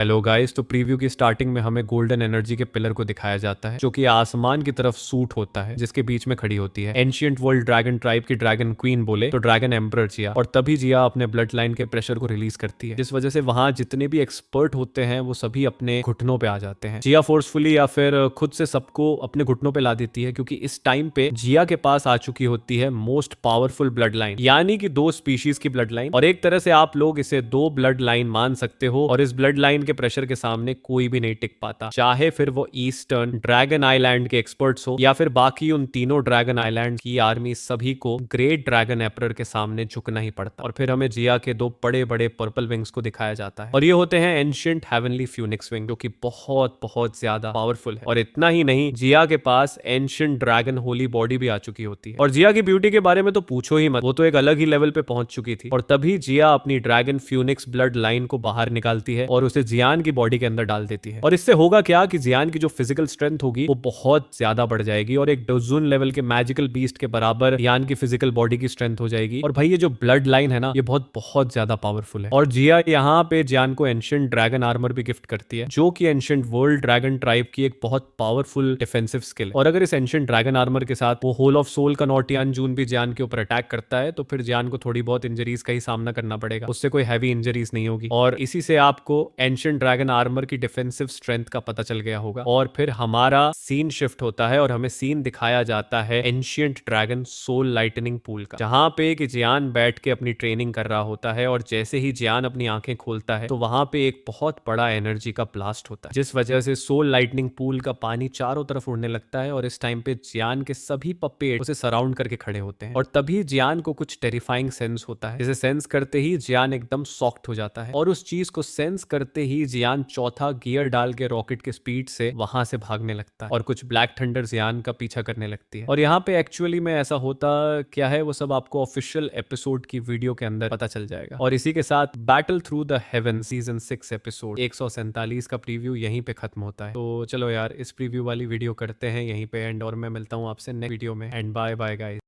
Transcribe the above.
Hello guys, तो preview की starting में हमें गोल्डन एनर्जी के पिलर को दिखाया जाता है जो कि आसमान की तरफ सूट होता है, जिसके बीच में खड़ी होती है। एंशियंट वर्ल्ड ड्रैगन ट्राइब की ड्रैगन क्वीन बोले तो ड्रैगन एम्परर जिया, और तभी जिया अपने ब्लड लाइन के प्रेशर को रिलीज करती है, जिस वजह से वहां जितने भी एक्सपर्ट होते हैं वो सभी अपने घुटनों पे आ जाते हैं। जिया फोर्सफुली या फिर खुद से सबको अपने घुटनों पे ला देती है, क्योंकि इस टाइम पे जिया के पास आ चुकी होती है मोस्ट पावरफुल ब्लड लाइन, यानी कि दो स्पीशीज की ब्लड लाइन। और एक तरह से आप लोग इसे दो ब्लड लाइन मान सकते हो, और इस ब्लड लाइन के प्रेशर के सामने कोई भी नहीं टिक पाता, चाहे फिर वो ईस्टर्न ड्रैगन आइलैंड के एक्सपर्ट्स हो या फिर बाकी उन तीनों ड्रैगन आइलैंड की आर्मी। सभी को ग्रेट ड्रैगन एम्परर के सामने झुकना ही पड़ता। और फिर हमें जिया के दो बड़े बड़े पर्पल विंग्स को दिखाया जाता है, और ये होते हैं एंशिएंट हेवनली फ्यूनिक्स विंग, जो कि बहुत बहुत ज्यादा पावरफुल है। और इतना ही नहीं, जिया के पास एंशिएंट ड्रैगन होली बॉडी भी आ चुकी होती है। और जिया की ब्यूटी के बारे में तो पूछो ही मत, वो तो एक अलग ही लेवल पे पहुंच चुकी थी। और तभी जिया अपनी ड्रैगन फ्यूनिक्स ब्लड लाइन को बाहर निकालती है और उसे जियान की बॉडी के अंदर डाल देती है। और इससे होगा क्या कि जियान की जो फिजिकल स्ट्रेंथ होगी वो बहुत ज्यादा बढ़ जाएगी, और एक डोजुन लेवल के मैजिकल बीस्ट के बराबर जियान की फिजिकल बॉडी की स्ट्रेंथ हो जाएगी। और भाई ये जो ब्लड लाइन है ना, ये बहुत बहुत ज्यादा पावरफुल है। और जिया यहाँ पे जियान को एंशिएंट ड्रैगन आर्मर भी गिफ्ट करती है, जो कि एंशिएंट वर्ल्ड ड्रैगन ट्राइब की एक बहुत पावरफुल डिफेंसिव स्किल है। और अगर इस एंशिएंट ड्रैगन आर्मर के साथ वो होल ऑफ सोल का नॉटियान जून भी जियान के ऊपर अटैक करता है, तो फिर जियान को थोड़ी बहुत इंजरीज का ही सामना करना पड़ेगा, उससे कोई हैवी इंजरीज नहीं होगी। और इसी से आपको एंशिएंट ड्रैगन आर्मर की डिफेंसिव स्ट्रेंथ का पता चल गया होगा। और फिर हमारा सीन शिफ्ट होता है और हमें सीन दिखाया जाता है ancient dragon soul lightning pool का, जहां पे कि जियान बैठ के अपनी ट्रेनिंग कर रहा होता है। और जैसे ही जियान अपनी आंखें खोलता है तो वहां पे एक बहुत बड़ा एनर्जी का ब्लास्ट होता है, जिस वजह से सोल लाइटनिंग पूल का पानी चारों तरफ उड़ने लगता है। और इस टाइम पे जियान के सभी पपेट उसे सराउंड करके खड़े होते हैं। और तभी जियान को कुछ टेरिफाइंग सेंस होता है, जिसे सेंस करते ही जियान एकदम सॉफ्ट हो जाता है। और उस चीज को सेंस करते ही जियान चौथा गियर डाल के रॉकेट के स्पीड से वहां से भागने लगता है, और कुछ ब्लैक थंडर जियान का पीछा करने लगती है। और यहाँ पे एक्चुअली में ऐसा होता क्या है वो सब आपको ऑफिशियल एपिसोड की वीडियो के अंदर पता चल जाएगा। और इसी के साथ battle through the haven season 6 episode 147 का प्रीव्यू यहीं पे खत्म होता है। तो चलो यार, इस प्रीव्यू वाली वीडियो करते हैं यहीं पे एंड, और मैं मिलता हूँ आपसे नेक्स्ट वीडियो में। And bye bye guys.